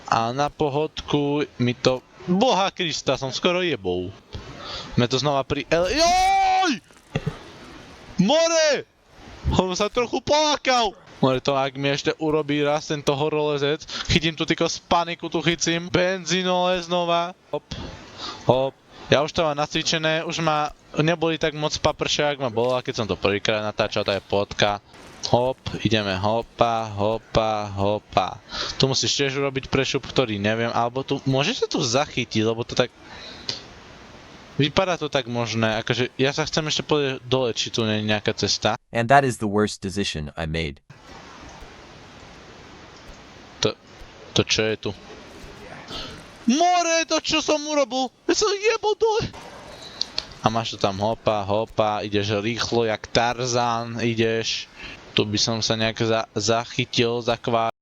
A na pohodku mi to... Boha Krista, som skoro jebol. Sme to znova pri... Joj! More! On sa trochu polákal. More to, ak mi ešte urobí raz tento horolezec, chytím tu tyko z paniku, tu chycím. Benzínole znova. Hop, hop. Ja už to mám nacvičené, už ma neboli tak moc papršia, ak ma bola, keď som to prvýkrát natáčal, tá je pohodka. Hop, ideme hopa, hopa, hopa. Tu musíš tiež urobiť prešup, ktorý neviem, alebo tu, môžeš sa tu zachytiť, lebo to tak... Vypadá to tak možné, akože ja sa chcem ešte povedať dole, či tu nie je nejaká cesta. And that is the worst decision I made. To čo je tu? More, to čo som urobil? Ja som jebol dole. A máš to tam hopa, hopa, ideš rýchlo jak Tarzan, ideš. Tu by som sa nejak zachytil, zakváril.